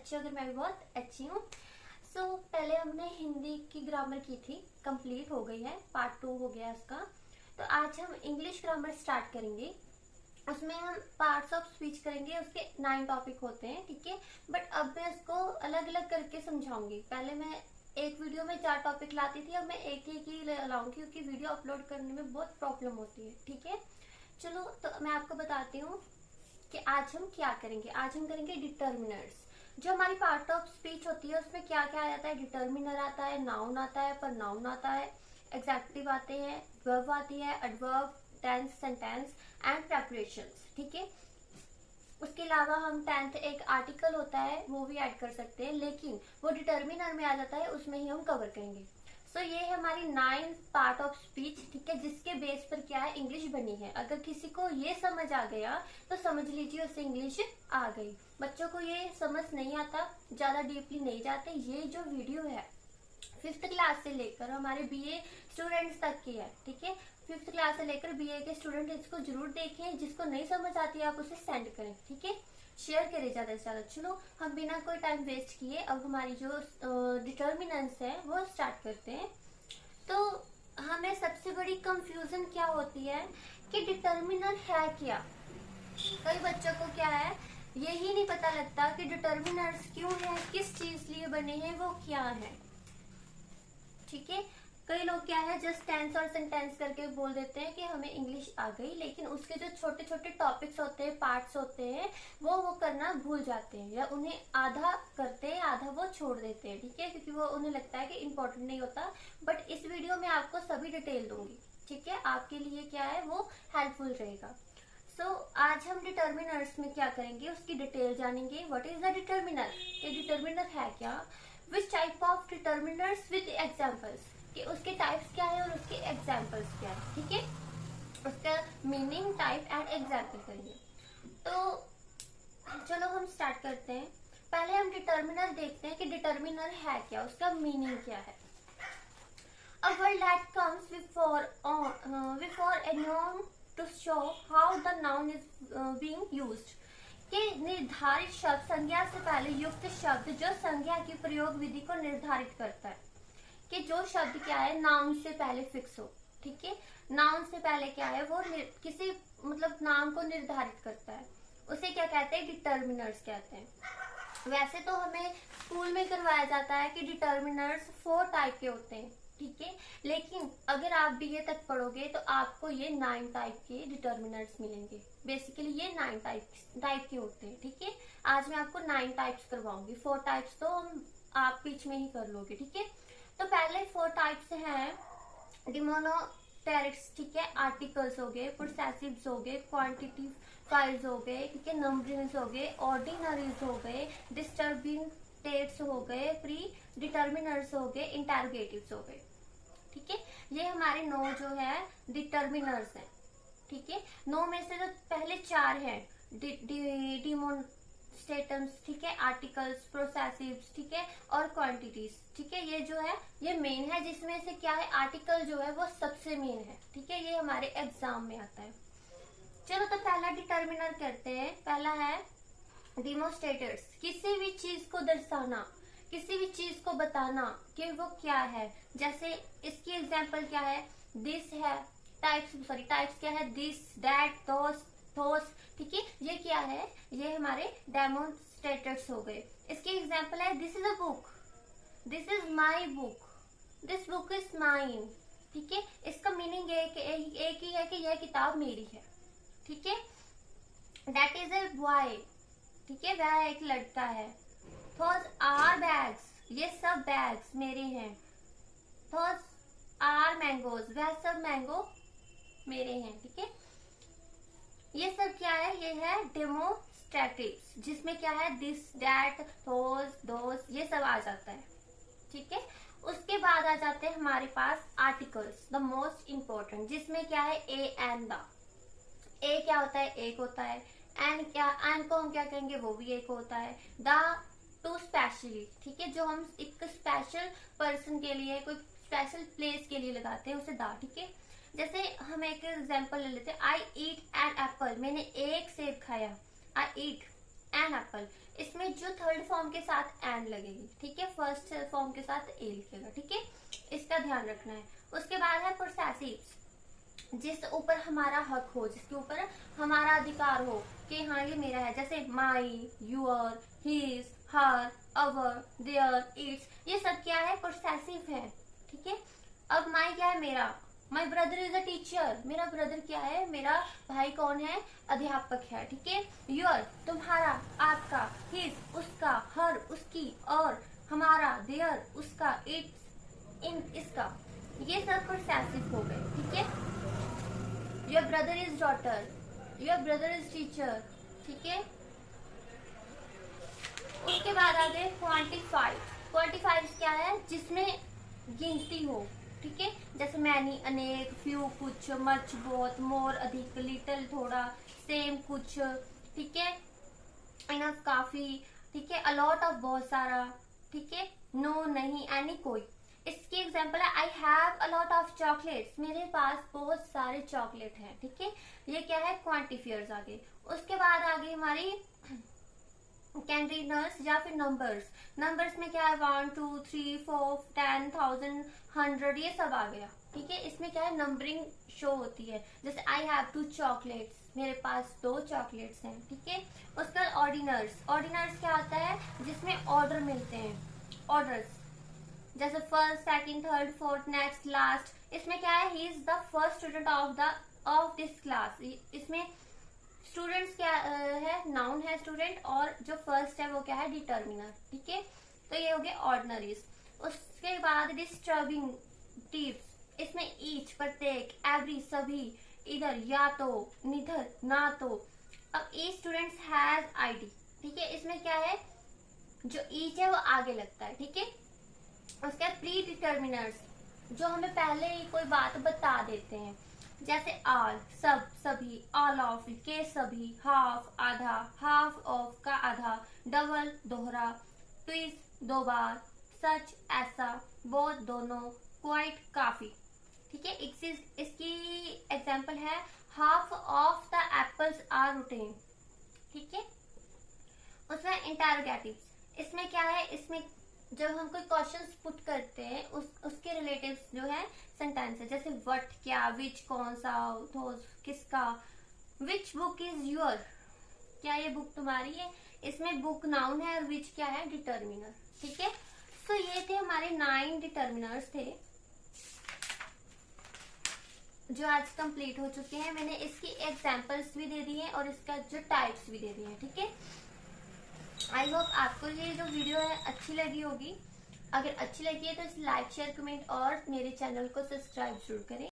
अच्छे हो, अगर मैं भी बहुत अच्छी हूँ। पहले हमने हिंदी की ग्रामर की थी, कंप्लीट हो गई है, पार्ट 2 हो गया इसका। तो आज हम इंग्लिश ग्रामर स्टार्ट करेंगे। उसमें हम पार्ट्स ऑफ स्पीच करेंगे, उसके 9 टॉपिक होते हैं, ठीक है। बट अब मैं इसको अलग अलग करके समझाऊंगी। पहले मैं एक वीडियो में 4 टॉपिक लाती थी, अब मैं एक ही लाऊंगी क्योंकि वीडियो अपलोड करने में बहुत प्रॉब्लम होती है, ठीक है। चलो तो मैं आपको बताती हूँ कि आज हम क्या करेंगे। आज हम करेंगे डिटर्मिनर्स। जो हमारी पार्ट ऑफ स्पीच होती है उसमें क्या क्या आ जाता है, डिटर्मिनर आता है, नाउन आता है, प्रनाउन आता है, एग्जेक्टिव आते हैं, वर्ब आती है, adverb, tense, sentence and preparations, ठीक है। उसके अलावा हम 10th एक आर्टिकल होता है वो भी ऐड कर सकते हैं, लेकिन वो डिटर्मिनर में आ जाता है, उसमें ही हम कवर करेंगे। ये है हमारी 9 पार्ट ऑफ स्पीच, ठीक है, जिसके बेस पर क्या है, इंग्लिश बनी है। अगर किसी को ये समझ आ गया तो समझ लीजिए उससे इंग्लिश आ गई। बच्चों को ये समझ नहीं आता, ज्यादा डीपली नहीं जाते। ये जो वीडियो है 5th क्लास से लेकर हमारे बीए स्टूडेंट्स तक की है, ठीक है। 5th क्लास से लेकर बीए के स्टूडेंट इसको जरूर देखें। जिसको नहीं समझ आती है आप उसे सेंड करें, ठीक है, शेयर करें ज्यादा से ज्यादा। चलो हम बिना कोई टाइम वेस्ट किए अब हमारी जो डिटर्मिनेंट्स है वो स्टार्ट करते हैं। तो हमें सबसे बड़ी कंफ्यूजन क्या होती है कि डिटर्मिनर है क्या। कई बच्चों को क्या है, यही नहीं पता लगता कि डिटर्मिनर्स क्यों है, किस चीज लिए बने हैं, वो क्या है, ठीक है। कई लोग क्या है, जस्ट टेंस और सेंटेंस करके बोल देते हैं कि हमें इंग्लिश आ गई, लेकिन उसके जो छोटे छोटे टॉपिक्स होते हैं, पार्ट्स होते हैं, वो करना भूल जाते हैं, या उन्हें आधा करते हैं, आधा वो छोड़ देते हैं, ठीक है, क्योंकि वो उन्हें लगता है कि इम्पोर्टेंट नहीं होता। बट इस वीडियो में आपको सभी डिटेल दूंगी, ठीक है, आपके लिए क्या है वो हेल्पफुल रहेगा। आज हम डिटर्मिनर्स में क्या करेंगे, उसकी डिटेल जानेंगे। व्हाट इज द डिटर्मिनर, ये डिटर्मिनर है क्या, which type of determiners with examples, कि उसके टाइप्स क्या है और उसके एग्जाम्पल्स क्या है, ठीक है, उसका मीनिंग, टाइप एंड एग्जाम्पल करेंगे। तो चलो हम स्टार्ट करते हैं। पहले हम डिटर्मिनर देखते हैं कि डिटर्मिनर है क्या, उसका मीनिंग क्या है। A word that comes before a noun to show how the noun is being used, कि निर्धारित शब्द, संज्ञा से पहले युक्त शब्द जो संज्ञा की प्रयोग विधि को निर्धारित करता है, कि जो शब्द क्या है नाउन से पहले फिक्स हो, ठीक है, नाउन से पहले क्या है वो किसी मतलब नाम को निर्धारित करता है, उसे क्या कहते हैं, डिटर्मिनर्स कहते हैं। वैसे तो हमें स्कूल में करवाया जाता है कि डिटर्मिनर्स 4 टाइप के होते हैं, ठीक है, लेकिन अगर आप बीए तक पढ़ोगे तो आपको ये 9 टाइप के डिटर्मिनर्स मिलेंगे। बेसिकली ये 9 टाइप के होते हैं, ठीक है। आज मैं आपको 9 टाइप्स करवाऊंगी, 4 टाइप्स तो आप बीच में ही कर लोगे, ठीक है। तो पहले 4 टाइप्स हैं डिमोनोटेरिक्स, ठीक है, आर्टिकल्स हो गए, पोसेसिव्स हो गए, क्वांटिफायर्स हो गए, ठीक है, नंबरिंग्स हो गए, ऑर्डिनरीज हो गए, डिस्टर्बिंग स्टेट्स हो गए, प्री डिटर्मिनर्स हो गए, इंटरोगेटिव्स हो गए, ठीक है। ये हमारे 9 जो है डिटर्मिनर्स हैं, ठीक है। 9 में से जो पहले 4 हैं डिमोन्स्ट्रेटम्स, ठीक है, आर्टिकल्स, प्रोसेसिव्स, ठीक है, और क्वांटिटीज, ठीक है, ये जो है ये मेन है, जिसमें से क्या है आर्टिकल जो है वो सबसे मेन है, ठीक है, ये हमारे एग्जाम में आता है। चलो तो पहला डिटर्मिनर करते हैं। पहला है डिमोन्स्ट्रेटर्स, किसी भी चीज को दर्शाना, किसी भी चीज को बताना कि वो क्या है। जैसे इसकी एग्जांपल क्या है, दिस है, टाइप्स क्या है, दिस, दैट, दोस, ठीक है, ये क्या है, ये हमारे डेमोन्स्ट्रेटर्स हो गए। इसकी एग्जांपल है this is a book, this is my book, this book is mine, ठीक है। इसका मीनिंग एक ही है कि यह किताब मेरी है, ठीक है। दैट इज अ बॉय, ठीक है, वह एक लड़का है। थोस आर बैग्स, ये सब बैग्स मेरे हैं। थोस आर मैंगोज, वह सब मैंगो मेरे हैं, ठीक है। ये सब क्या है, ये है डेमोन्स्ट्रेटिव्स, जिसमें क्या है दिस, दैट, दोस, ये सब आ जाता है, ठीक है। उसके बाद आ जाते हैं हमारे पास आर्टिकल्स, द मोस्ट इंपोर्टेंट, जिसमें क्या है ए एंड द। ए क्या होता है, एक होता है, एंड को हम क्या कहेंगे, वो भी एक होता है। द टू स्पेशली, ठीक है, जो हम एक स्पेशल पर्सन के लिए, कोई स्पेशल प्लेस के लिए लगाते हैं उसे द, ठीक है। जैसे हम एक एग्जांपल ले लेते हैं, आई ईट एन एप्पल, मैंने एक सेब खाया, आई ईट एन एप्पल। इसमें जो थर्ड फॉर्म के साथ एन लगेगी, ठीक है, फर्स्ट फॉर्म के साथ ए लिखेगा, ठीक है, इसका ध्यान रखना है। उसके बाद है पोसेसिव्स, जिस ऊपर हमारा हक हो, जिसके ऊपर हमारा अधिकार हो कि हाँ ये मेरा है, जैसे my, your, his, her, our, their, its, ये सब क्या है, पोसेसिव है, ठीक है। अब माई क्या है, मेरा, my brother is a teacher, मेरा ब्रदर क्या है, मेरा भाई कौन है, अध्यापक है, ठीक है। योर, तुम्हारा, आपका, हिज, उसका, हर, उसकी, और, हमारा, देयर, उसका, इट्स, इन, इसका, ये सब पोसेसिव हो गए, ठीक है। Your brother is daughter, your brother is teacher, ठीक है। उसके बाद आ गए क्वांटिफाइड। क्वांटिफाइड क्या है, जिसमें गिनती हो, ठीक है, जैसे मैनी अनेक, फ्यू कुछ, मच बहुत, मोर अधिक, लिटिल थोड़ा, सेम कुछ, ठीक है, इनफ काफी, ठीक है, अलॉट ऑफ बहुत सारा, ठीक है, नो नहीं, एनी कोई। इसकी एग्जांपल है I have a lot of chocolates, मेरे पास बहुत सारे चॉकलेट हैं, ठीक है। ये क्या है, क्वांटिफायर्स आ गए। उसके बाद आ गई हमारी कंटेनर्स या फिर नंबर्स। नंबर्स में क्या है, 1 2 3 4 10 1000 100, ये सब आ गया, ठीक है। इसमें क्या है, नंबरिंग शो होती है, जैसे आई हैव 2 चॉकलेट्स, मेरे पास 2 चॉकलेट्स हैं, ठीक है। उसके बाद ऑर्डिनर्स। ऑर्डिनर्स क्या होता है, जिसमें ऑर्डर मिलते हैं, ऑर्डर्स, जैसे first, second, third, fourth, next, last. इसमें क्या है, he is the first student of this class. इसमें स्टूडेंट्स क्या है, नाउन है स्टूडेंट, और जो फर्स्ट है वो क्या है, डिटर्मिनर, ठीक है। तो ये हो गए ऑर्डिनरीज। उसके बाद डिस्टर्बिंग टिप्स, इसमें ईच, प्रत्येक, एवरी, सभी, इधर, या तो, निधर, ना तो। अब ईच स्टूडेंट्स हैज आईडी, ठीक है, इसमें क्या है, जो ईच है वो आगे लगता है, ठीक है। उसके बाद प्री डिटर्मिनर्स, जो हमें पहले ही कोई बात बता देते हैं, जैसे ऑल, सब, सभी, ऑल ऑफ के सभी, हाफ, आधा, हाफ ऑफ का आधा, डबल, दोहरा, ट्विस, 2 बार, सच, ऐसा, बोथ, दोनों, क्वाइट, काफी, ठीक है। इसकी एग्जांपल है half of the apples are rotten, ठीक है। उसमें इंटरोगेटिव्स, इसमें क्या है, इसमें जब हम कोई क्वेश्चंस पुट करते हैं उसके रिलेटिव जो है सेंटेंस है, जैसे व्हाट, क्या, विच, कौन सा, किसका, विच बुक इज योर, क्या ये बुक तुम्हारी है। इसमें बुक नाउन है और विच क्या है, डिटर्मिनर, ठीक है। तो ये थे हमारे 9 डिटर्मिनर्स थे जो आज कंप्लीट हो चुके हैं। मैंने इसकी एग्जांपल्स भी दे दी हैं और इसका जो टाइप्स भी दे दिए हैं, ठीक है। आई होप आपको ये जो वीडियो है अच्छी लगी होगी। अगर अच्छी लगी है तो इसे लाइक, शेयर, कमेंट और मेरे चैनल को सब्सक्राइब जरूर करें।